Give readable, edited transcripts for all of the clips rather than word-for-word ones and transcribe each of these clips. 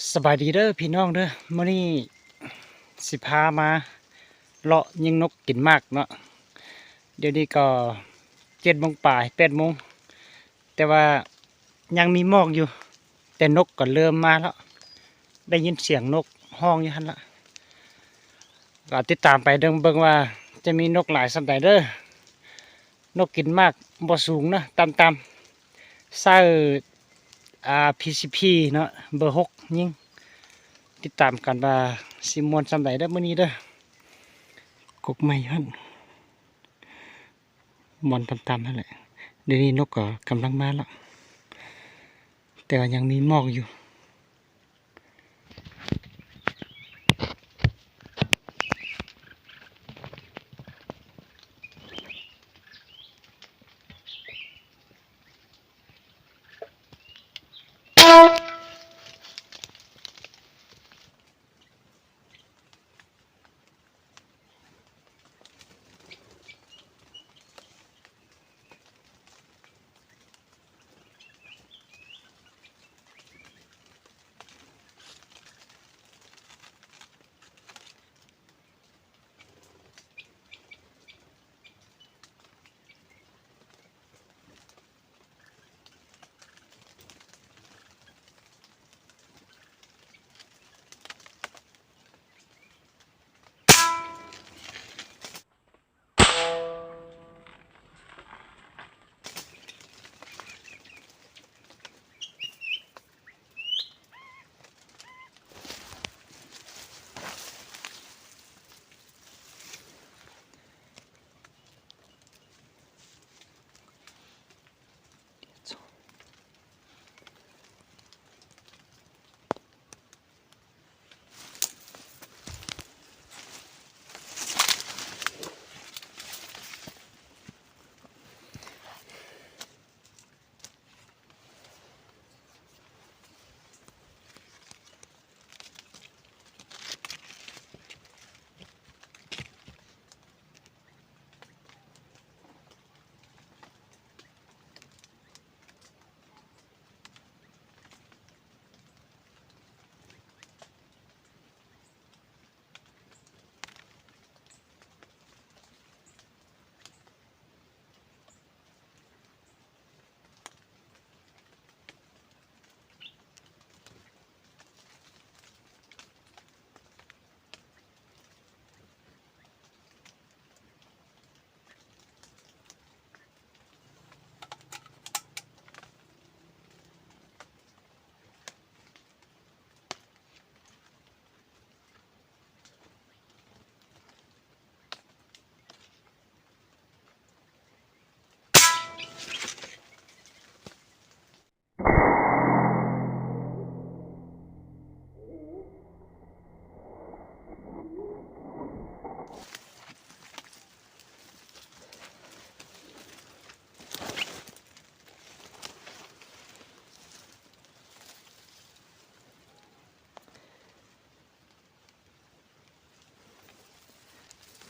สบายดีเด้อพี่น้องเด้อมื้อนี้สิพามาเลาะยิงนกกินมากเนาะเดี๋ยวนี้ก็7 โมงปลาย8 โมงแต่ว่ายังมีหมอกอยู่แต่นกก็เริ่มมาแล้วได้ยินเสียงนกห้องอยู่หั่นละก็ติดตามไปเบิ่งว่าจะมีนกหลายส่ำใดเด้อนกกินมากบ่สูงนะต่ำๆไส้PCP เนาะเบอร์6ยิง ติดตามกันว่าสิมวนสำใดได้อมื้อนี้เด้อกกไม้หั่นมอนต่ำๆนั่นแหละเดี๋ยวนี้นกก็กำลังมาแล้วแต่ว่ายังมีหมอกอยู่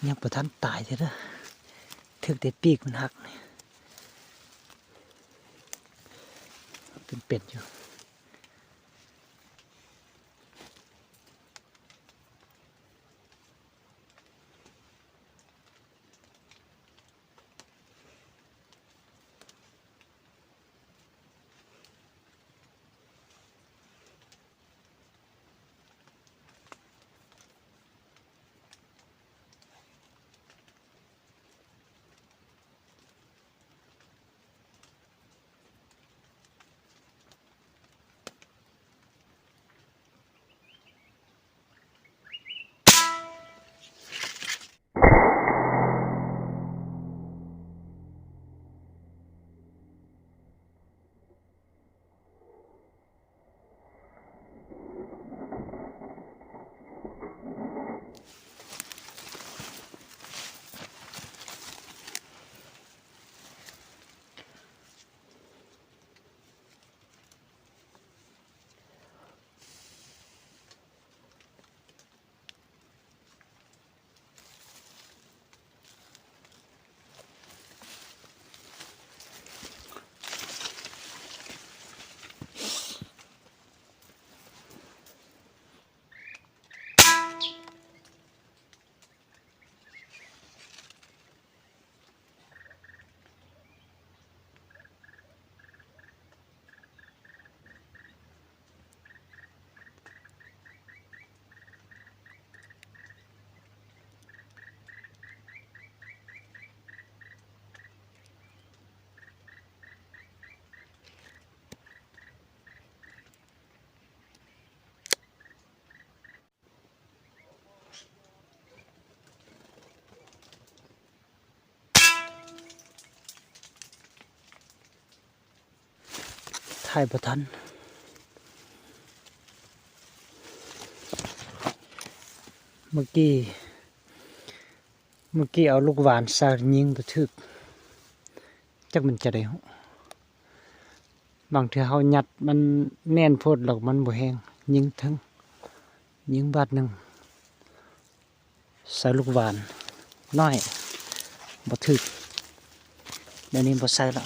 ยังบ่ทันตายเด้อถึกแต่ปีกมันหักนี่เป็นเป็ดอยู่ ถ่ายบ่ทันเมื่อกี้เอาลูกหวานสายิงบ่ถึกจักมันจะได้บางเทื่อเฮายัดมันแน่นโพดหรอกมันบ่แห้งยิงถึงยิงบาดหนึ่งใส่ลูกหวานน้อยบ่ถึกเดี๋ยวนี้บ่ใส่ละ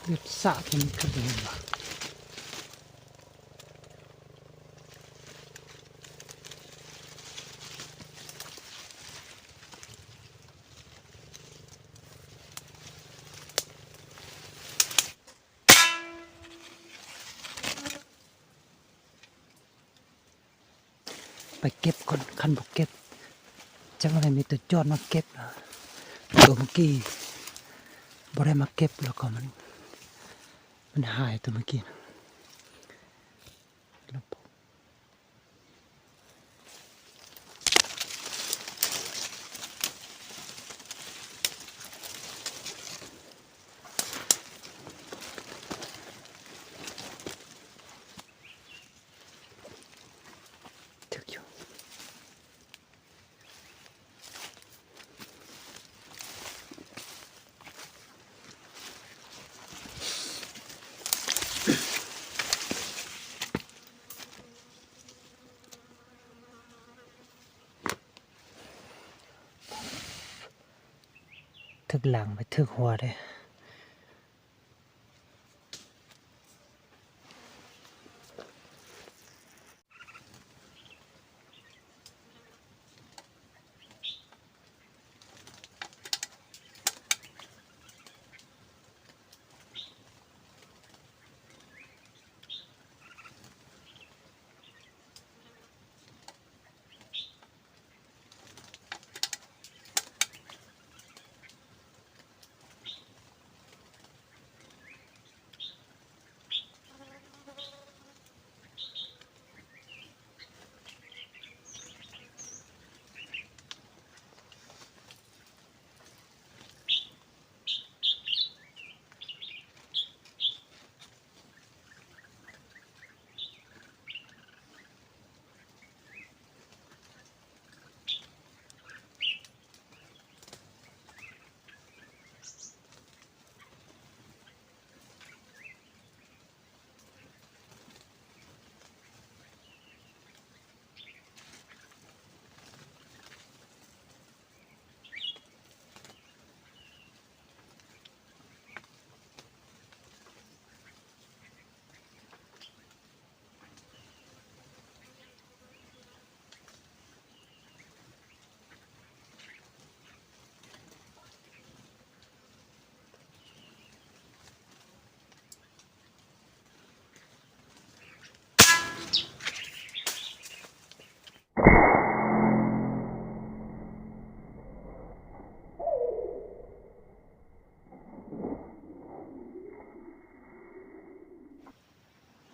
เลือดสาดมันขึ้นไปเลยว่ะไปเก็บก่อนคันบ่เก็บจังอะไรมีตัวจอดมาเก็บตัวเมื่อกี้บ่ได้มาเก็บแล้วก็มันหายตัวเมื่อกี้ถึกอยู่ถึกหลังไปถึกหัวได้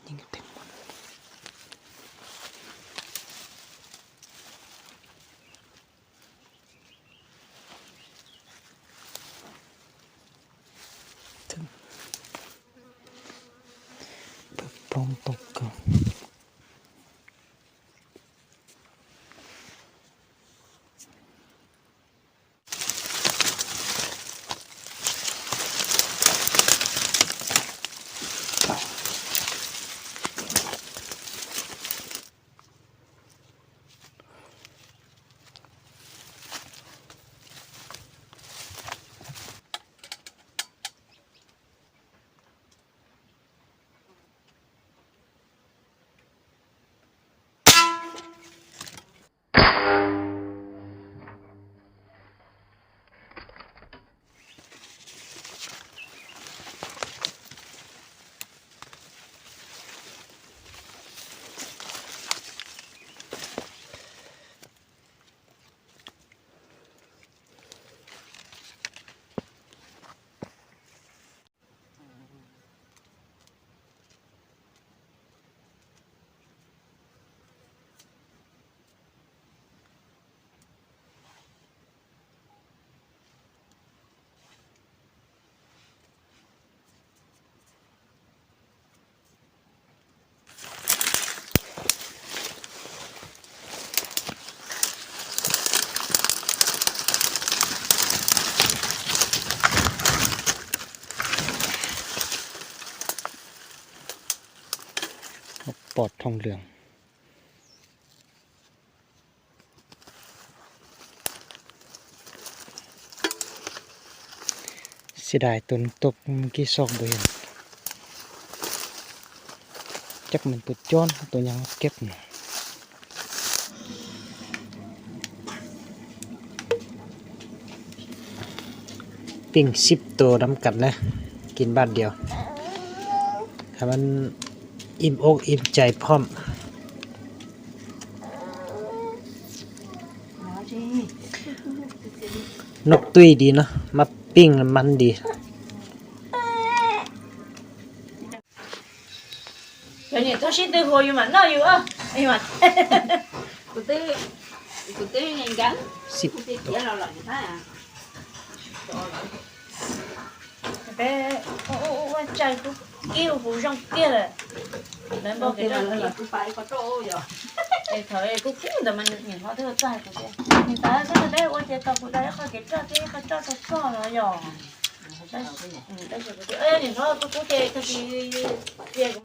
ยิงเต็มหมดถึงปลงตกก่อน อดทองเหลืองเสียดายตัวตกเมื่อกี้ซอกบ่เห็นจักมันตัวจ้อนตัวยังเก็บน่ะปิ้ง10ตัวน้ำกันนะกินบ้านเดียวถ้ามันอิ่มอกอิ่มใจพร้อมนกตุ้ยดีเนาะมาปิ้งมันดี 有你多些对火有嘛？那有啊，哎呀妈，古代人干， 10古代别老了，你看呀。bé ô chạy cũng kêu phụ trong kia rồi đến bao cái đó là cứ phải có trâu rồi để thời cũng kêuแต่มันเห็นเขาเธอใจcủa chị thì ta cái đấy ôi chị tao cũng đấyเขาcái cho chịเขาcho tao so rồi đấy đấy rồi ơi nhìn nó cũng chị thì